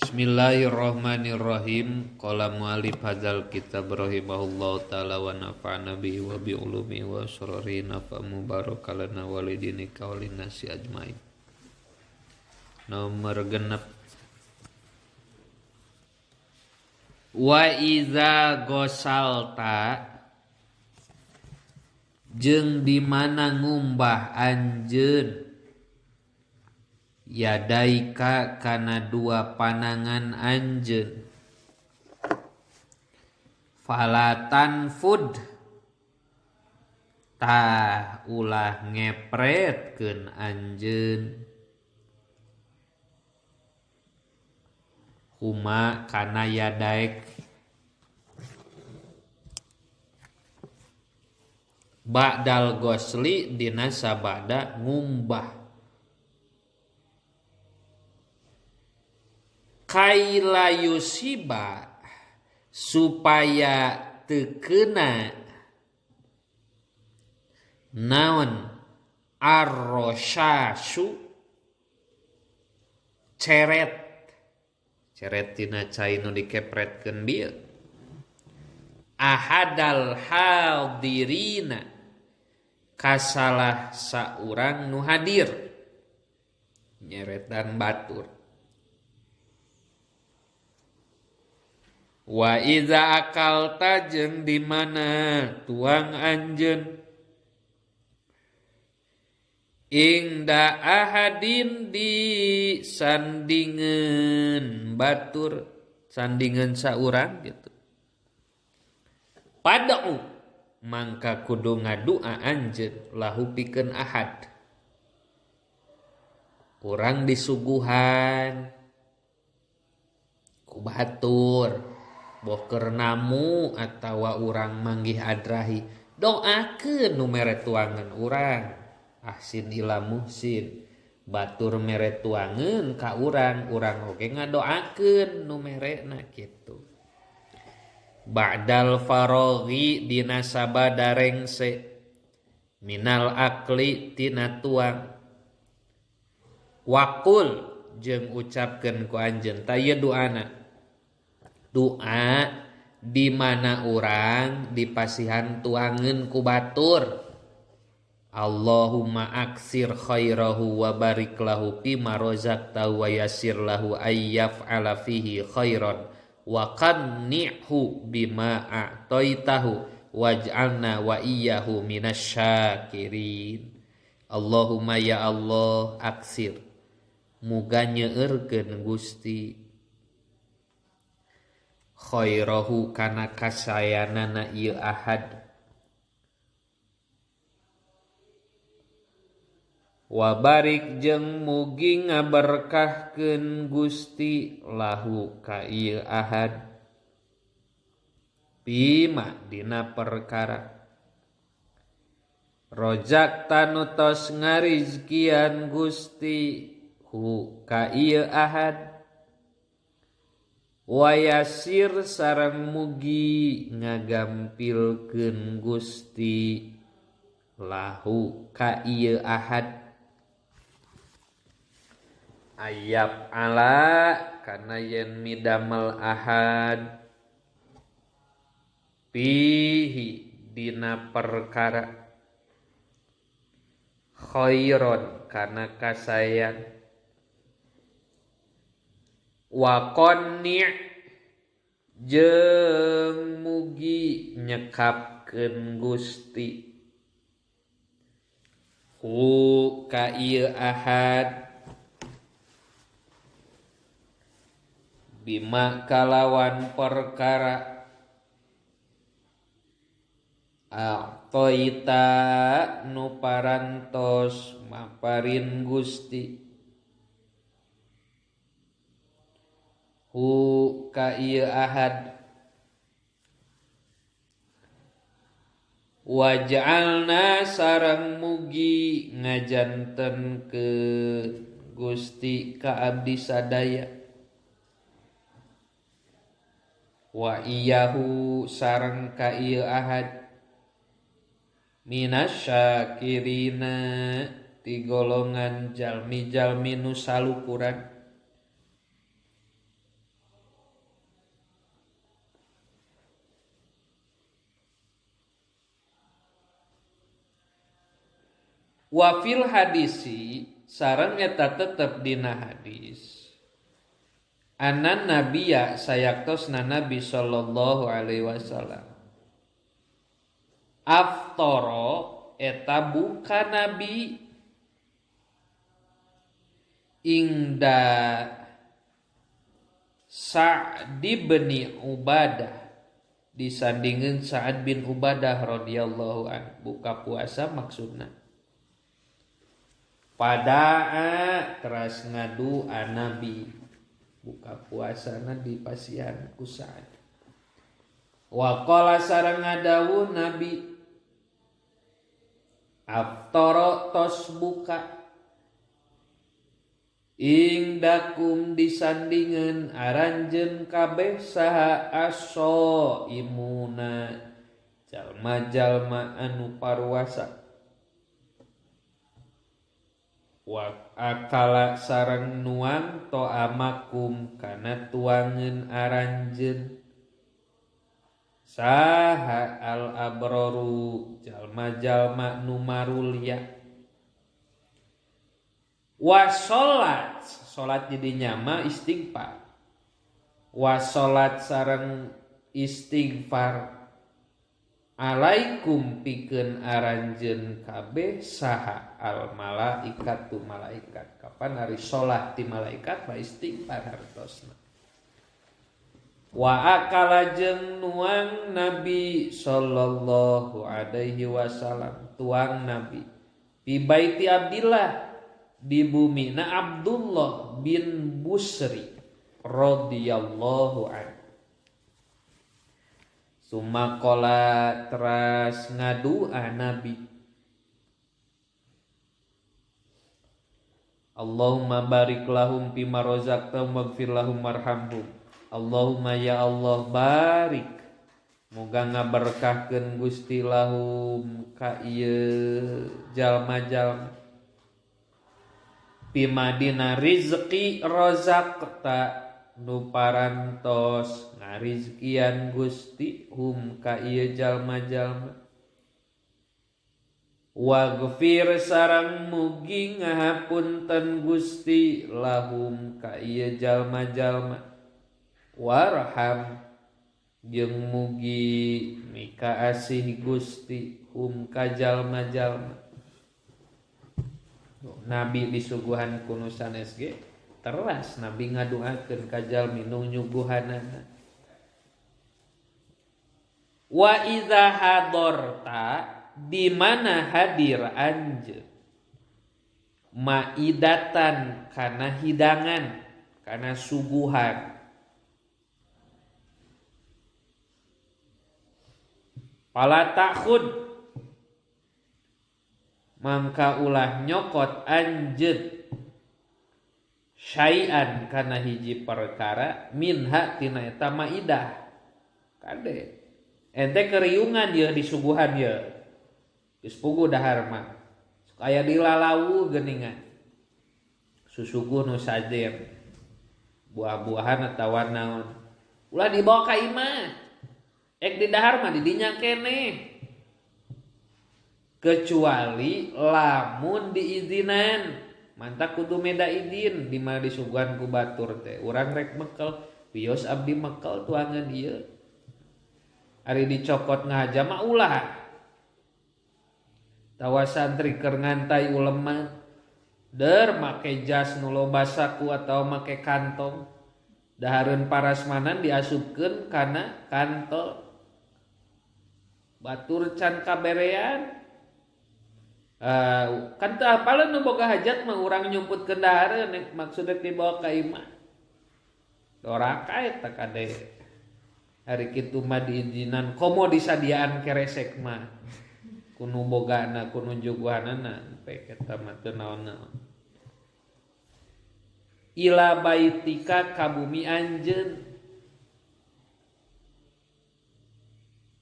Bismillahirrahmanirrahim. Qala mu'allif hadzal kitab rahimahullahu taala wa nafa'ana bihi wa bi ulumi wa asrari nafa mubarakalana walidini kaulin nasi ajmain. Nomor genep. Wa iza gosalta jeung di mana ngumbah anjeun yadaika kana dua panangan anjeun falatan fud tah ulah ngepretkeun anjeun huma kana yadaek ba'dal gosli dina sabada ngumbah kaila yusiba supaya tekena naon arrosyasu ceret tina cai nu dikepretkeun dieu ahadal hadirina kasalah saurang nu hadir nyeretan batur. Wa iza akalta jeung di mana tuang anjeun ingda ahadin di sandingeun batur sandingeun saurang gitu pada'u mangka kudu ngadua anjeun lahu pikeun ahad urang disuguhan ku batur boker namu atawa urang manggih adrahi doakeun nu mere tuangan urang ahsin ila muhsin batur mere tuangeun ka urang oge ngadoakeun nu merena kitu ba'dal faraghi dina sabada rengse minal akli tina tuang waqul jeung ucapkeun ku anjeun taya doana doa di mana urang dipasihan tuangeun ku batur Allahumma aksir khairahu wa barik lahu fima razaqtahu wa yassir lahu ayyaf'ala fihi khairan wa qanni'hu bima a'taitahu waj'alna wa iyyahu minasyakirin. Allahumma ya Allah aksir muga nyeueurkeun Gusti khairahu kana kasayanana ieu ahad wa barik jeung mugi ngaberkahkeun Gusti lahu ka ieu ahad bima dina perkara rojak tanutos ngarizkian Gusti hu ka ieu ahad wayasir sareng mugi ngagampilkeun Gusti lahu ka ieu ahad ayab ala kana yen midamel ahad pihi dina perkara khairon kana kasayan wa qanni' jeung mugi nyekapkeun Gusti hu ka ieu ahad bima kalawan perkara a'taita nu parantos maparin Gusti hu ka ieu ahad waj'alna sareng mugi ngajanten ke Gusti ka abdi sadaya wa iyahu sareng ka ieu ahad minasyakirina ti golongan jalmi-jalmi nu salukuran Wa fil hadisi sareng eta tetep dina hadis. Anan nabiya sayaktosna Nabi sallallahu alaihi wasallam. Aftara eta buka Nabi ingda Sa'd bin Ubadah disandingkeun Sa'ad bin Ubadah radhiyallahu anhu buka puasa maksudna. Padaa teras ngadu Nabi buka puasana dipasihan ku Sa'ad. Wa qala sareng ngadawu Nabi aftara tos buka ingdakum disandingeun aranjeun kabeh saha aso imuna jalma-jalma anu parwasa. Wa akala sareng nuang to amakum kana tuangeun aranjeun saha al abraru jalma-jalma nu marulya. Wa salat jadi nyama istighfar. Wa salat sareng istighfar alaikum pikeun aranjeun kabeh saha al malaikatu malaikat. Kapan hari salat ti malaikat mah istighfar hartosna. Wa akala jeung nuang Nabi sallallahu alaihi wasallam tuang Nabi fi baiti Abdillah di bumi na Abdullah bin Busri radhiyallahu anhu. Sumakola teras ngadua Nabi Allahumma barik lahum fima razaqtahum waghfir lahum warhamhum. Allahumma ya Allah barik moga ngaberkahkeun Gusti lahum ka ieu jalma-jalma pimadina rizqi rozaqta nu parantos ngarizkian Gusti hum ka ieu jalma-jalma. Waghfir sareng mugi ngahapunten Gusti lahum ka ieu jalma-jalma. Warham jeung mugi mika asih Gusti hum ka jalma-jalma. Nabi disuguhan kuno sanes ge teras Nabi ngaduakeun ka jalmi nu nyuguhanana. Wa idza hadarta di mana hadir anjeun maidatan kana hidangan kana suguhan pala takhud mangka ulah nyokot anjeun syai'an kana hiji perkara minha tina eta maidah. Kade ente keriungan ieu disuguhan ieu geus puguh dahar mah aya dilalawu geuningan susuguh nu sajen buah-buahan atawa naon ulah dibawa ka imah ek di dahar mah di dinya keneh kecuali lamun diizinan mantak kudu meda izin di mana disuguhan ku batur teh urang rek mekel bios abdi mekel tuangan ieu ari dicokot ngahaja mah ulah tawa santri keur ngantai uleman der make jas nu loba saku atawa make kantong dahareun parasmanan diasupkeun kana kantong batur can kaberean. Kan teu apalan nu boga hajat mah urang nyumput kendaraan maksudna dibawa ka imah. Doraka eta kade. Hari kitu mah diizinan komo disadiaan keresek mah. Kuno bogana kuno juguhanana pe eta mah teu naon-naon. Ila baitika ka bumi anjeun.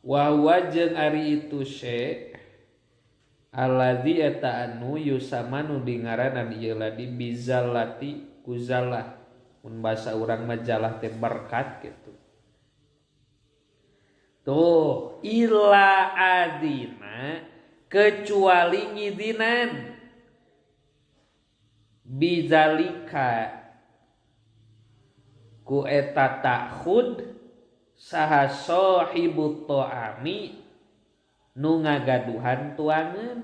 Wa huwa jeung ari itu syekh alladzi eta anu yusamanu di ngaranan ieu ladi bizallati kuzalah mun basa urang majalah teh berkat gitu. Tuh ila adina kecuali ngidinan bizalika ku eta ta'khud saha sahibut ta'ami nu ngagaduhan tuangan.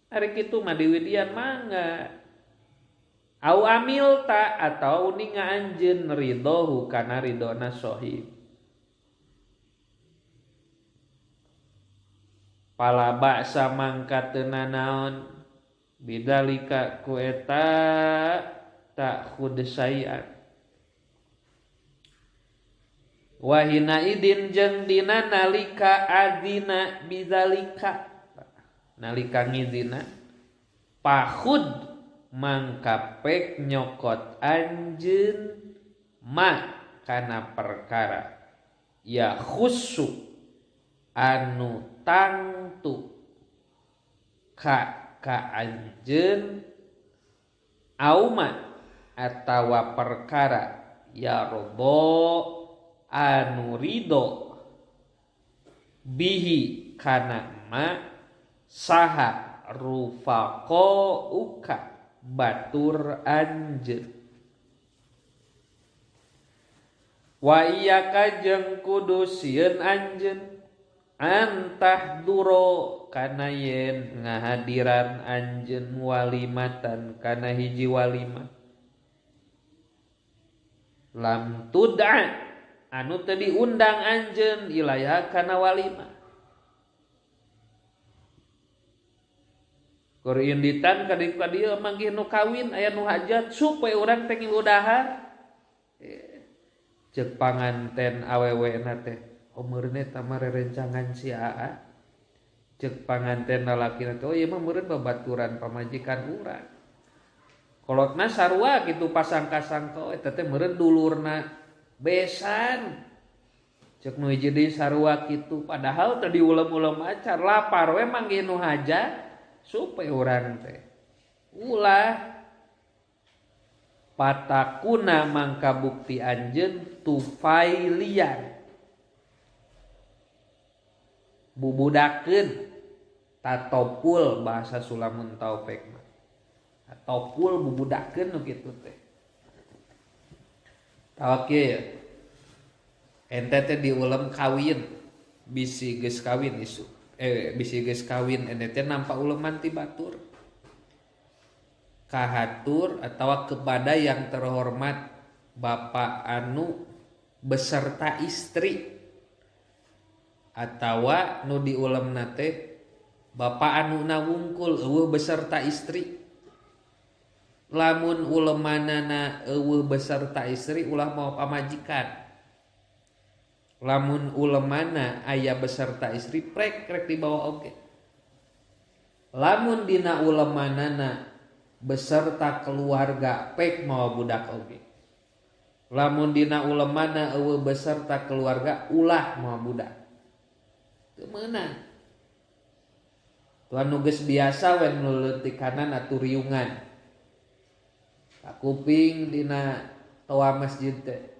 Ari kitu mah diwidian mangga au amil ta atau ninga anjeun ridho kana ridona sahib. Pala ba'sa mangka teu nanaon bidzalika ku eta ta'khud sayan. Wahina idin jeung dina nalika adzina bidzalika nalika ngizina pakhud mangka pek nyokot anjeun ma kana perkara ya khussu anu tangtu ka anjeun auma atawa perkara ya robo anu ridho bihi kana ma saha rufaqo uka batur anjeun. Wa iyyaka jeung kudu sieun anjeun antah duro kana yen ngahadiran anjeun walimatan kana hiji walimah lam tud'a anu teu diundang anjeun ilaiha kana walimah. Kur inditan ka dieu manggih nu kawin aya nu hajat supaya urang teh ngiludahan. Ceuk panganten awewena teh meureun eta mah rerencangan si Aa. Ceuk panganten lalakina teh ieu mah meureun babaturan pamajikan urang. Kolotna sarua kitu pasangka-sangka eta teh meureun dulurna besan. Ceuk nu hiji deui sarua kitu padahal teu diulem-ulem acar lapar we manggih nu hajat supaya urang teh ulah patakuna mangka bukti anjeun tufailian bubudakeun tatopul bahasa Sulamun Taufik mah tatopul bubudakeun nu kitu teh. Oke ente teh diulem kawin bisi geus kawin isu bisi geus kawin ente teh nampa uleman ti batur kahatur atawa kepada yang terhormat bapak anu beserta istri atawa nu diulemna teh bapak anu nawungkul eueuh beserta istri. Lamun ulemanana eueuh beserta istri ulah mau pamajikan. Lamun ulemana aya beserta istri prek dibawa oge. Lamun dina ulemanana beserta keluarga pek mawa budak oge. Lamun dina ulemana eueuh beserta keluarga ulah mawa budak. Teu meunang. Tuan nu geus biasa wen nu leutik kanan atuh riungan. Kuping dina toa masjid teh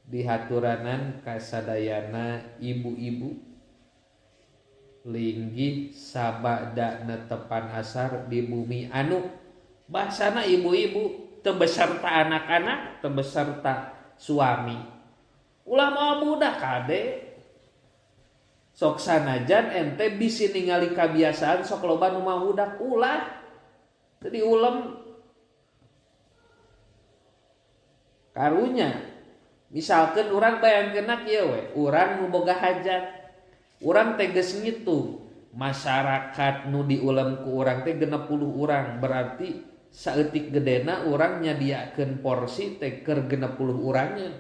dihaturanan kasadayana ibu-ibu linggih sabada netepan asar di bumi anu bahasana ibu-ibu teu beserta anak-anak teu beserta suami ulah mau budak kade sok sanajan ente bisi ningali kabiasaan sok loba nu mau budak ulah teu diulem karunya misalkan urang bayangkeun kieu we urang nu boga hajat urang teh geus ngitung masyarakat nu diulem ku urang teh 60 urang berarti saeutik gedena urang nyadiakeun porsi teh keur 60 urangnya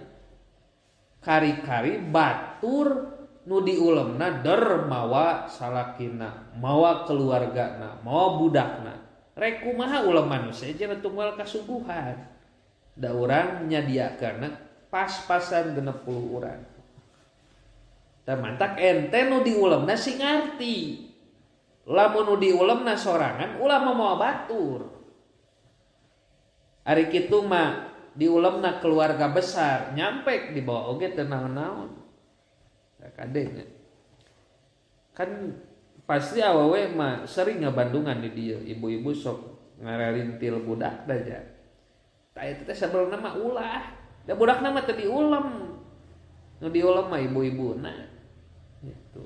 kari-kari batur nu diulemna der mawa salakina mawa keluargana mawa budakna rek kumaha uleman saja tunggal kasuguhan da urang nyadiakeun pas-pasan 60 urang. Tah mantak ente nu diulemna sing ngarti. Lamun nu diulemna sorangan ulah moal batur. Ari kitu mah diulemna keluarga besar, nyampe dibawa oge teu naon-naon. Da kadenya. Kan pasti awewe mah sering ngabandungan di dieu, ibu-ibu sok ngararintil budak daja. Tah eta teh sabenerna mah ulah. Da budakna mah teu diulem. Nu diulem mah ibu-ibuna. Gitu.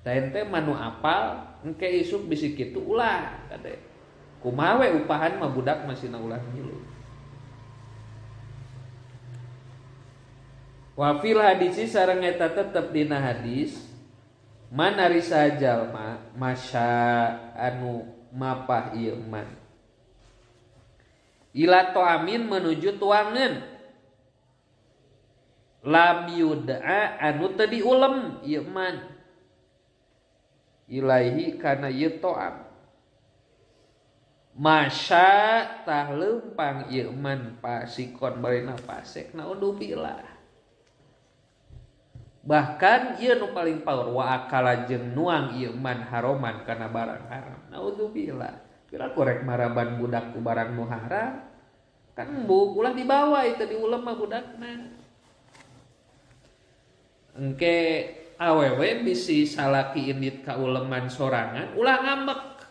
Tah ente mah nu apal engke isuk bisi kitu ulah kade. Kumaha we upahan mah budak masih ulah ngilu. Wa fil hadisi sareng eta tetep dina hadis man ari sajalma masya anu mapah ieu man ila toamin menuju tuangan lam yud'a anu teu diulem ieu man ilaihi kana ieu toam masya tah leumpang ieu man pasikon barina pasek naudzubillah. Bahkan ieu nu paling paur wa akala jeung nuang ieu man haroman kana barang haram. Naudzubillah. Kira korek maraban budak ku barang nu haram. Kan embuk ulah dibawa itu diulem mah budakna. Engke awewe bisi salaki indit ka uleman sorangan ulah ngambek.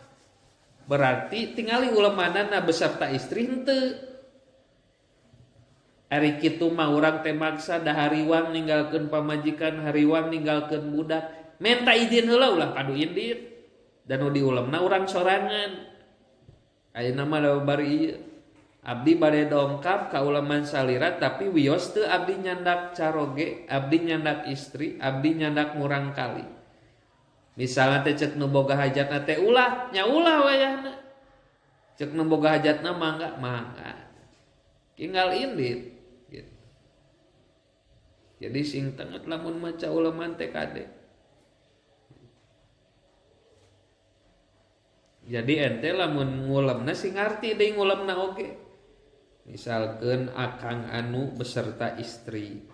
Berarti tingali ulemanana beserta istri henteu. Ari kitu mah urang teh maksa da hariwang ninggalkeun pamajikan, hariwang ninggalkeun budak. Menta izin heula ulah kadu indit. Dan nu diulemna urang sorangan. Ayeuna mah da bari ieu. Abdi bade dongkap ka uleman salira tapi wios teu abdi nyandak caroge, abdi nyandak istri, abdi nyandak ngurang kali. Misalna teh ceuk nu boga hajatna teh ulah, nya ulah wayahna. Ceuk nu boga hajatna mangga. Tinggal indit. Jadi sing tengah lamun maca uleman teh kade. Jadi ente lamun ngulemna sing ngarti deui ngulemna oge. Misalkeun akang anu beserta istri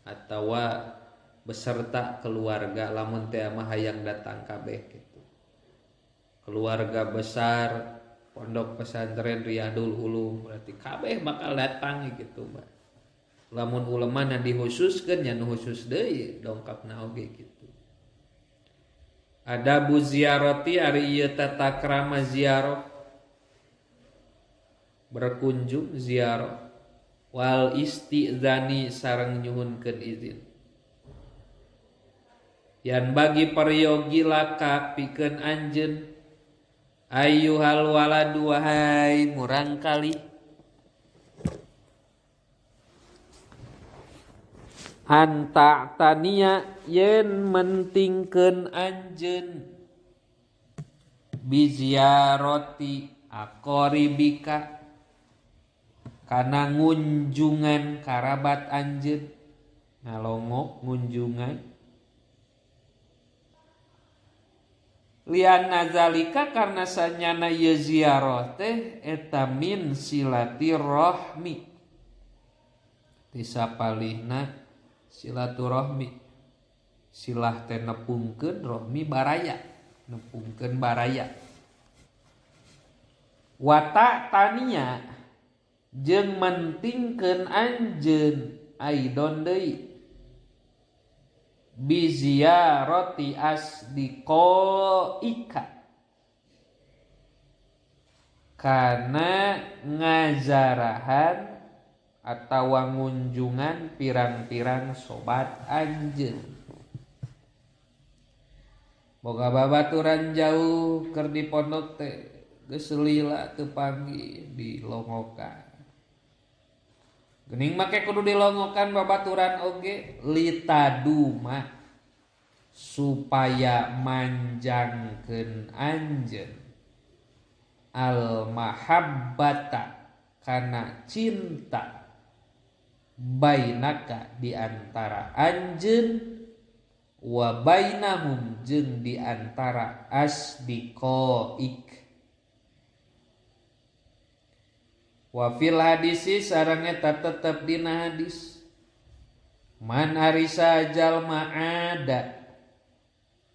atawa beserta keluarga lamun teh mah hayang datang kabeh kitu. Keluarga besar Pondok Pesantren Riyadul Ulum berarti kabeh bakal datang gitu, Mbak. Lamun uleman yang dihususkeun nya nu khusus deui dongkapna oge kitu. Ada bu ziarati ari ieu tata krama ziarah berkunjung ziarah wal istizani sareng nyuhunkeun izin. Yan bagi peryogi laka pikeun anjeun ayyuhal waladu wahai murang kali anta tania yen mentingkeun anjeun biziarati aqribika kana ngunjungan karabat anjeun ngalongok ngunjungan lian nazalika karna sanyana ye ziarah teh eta min silatirahmi tisapalihna silaturahmi silah teh nepungkeun rohmi baraya nepungkeun baraya wata tania jeung mentingkeun anjeun aidon deui biziarati asdiqaika kana ngazarahan atawa ngunjungan pirang-pirang sobat anjeun. Boga babaturan jauh keur di pondok teh geus lila teu panggih di longokan. Geuning make kudu dilongokan babaturan oge litaduma supaya manjangkeun anjeun al mahabbata kana cinta bainaka di antara anjeun wa bainahum jeung di antara asdiqaik wa fil hadisi sareng eta tetep dina hadis man arisa jalma ada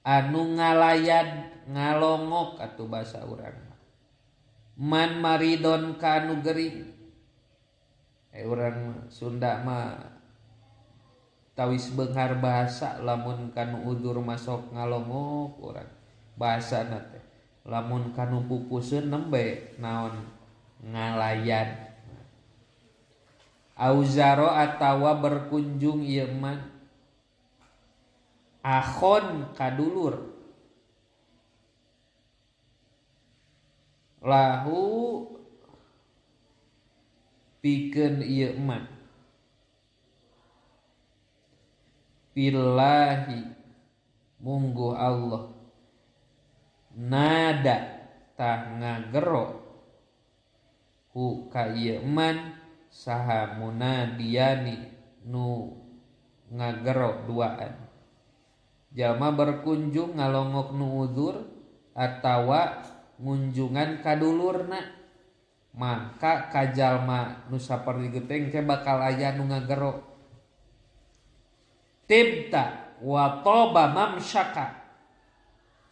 anu ngalayad ngalongok atuh basa urang man maridon ka anu gering urang Sunda mah tawis beunghar bahasa lamun kanu udur masok ngalongok urang bahasana teh lamun kanu pupuseun nembe naon ngalayan. Auzaro atawa berkunjung ieu mah akhon kadulur lahu pikeun ieu mah billahi mungguh Allah nada tah ngagero hu ka ieu man saha munadiyani nu ngagero duaan. Jalma berkunjung ngalongok nu uzur atawa ngunjungan kadulurna, maka kajalma nu saperti geuting teh bakal aya nu ngagero. Tibta wa toba mamsyaka.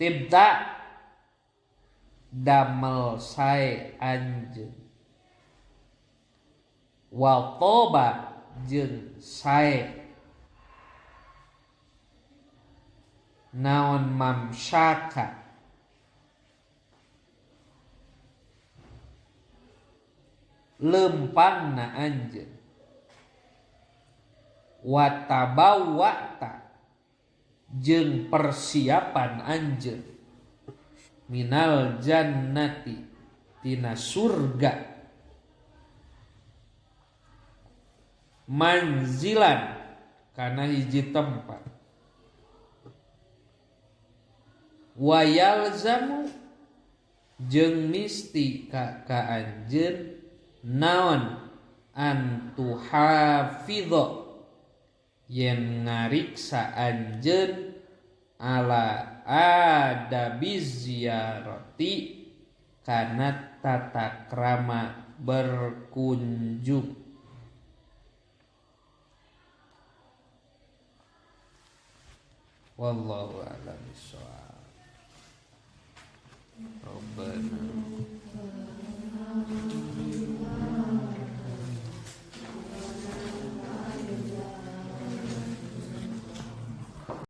Tibta damel sae anjeun. Wa toba jeung sae naon mamsyaka lempangna anjeun. Wa tabawwa'ta jeung persiapan anjeun minal jannati tina surga manzilan kana hiji tempat. Wa yalzamu jeung misti ka anjeun naon antuhafidho yen ngariksa anjeun ala adabiz ziyarati kana tata krama berkunjung. Wallahu a'lam bishawab. Rabbana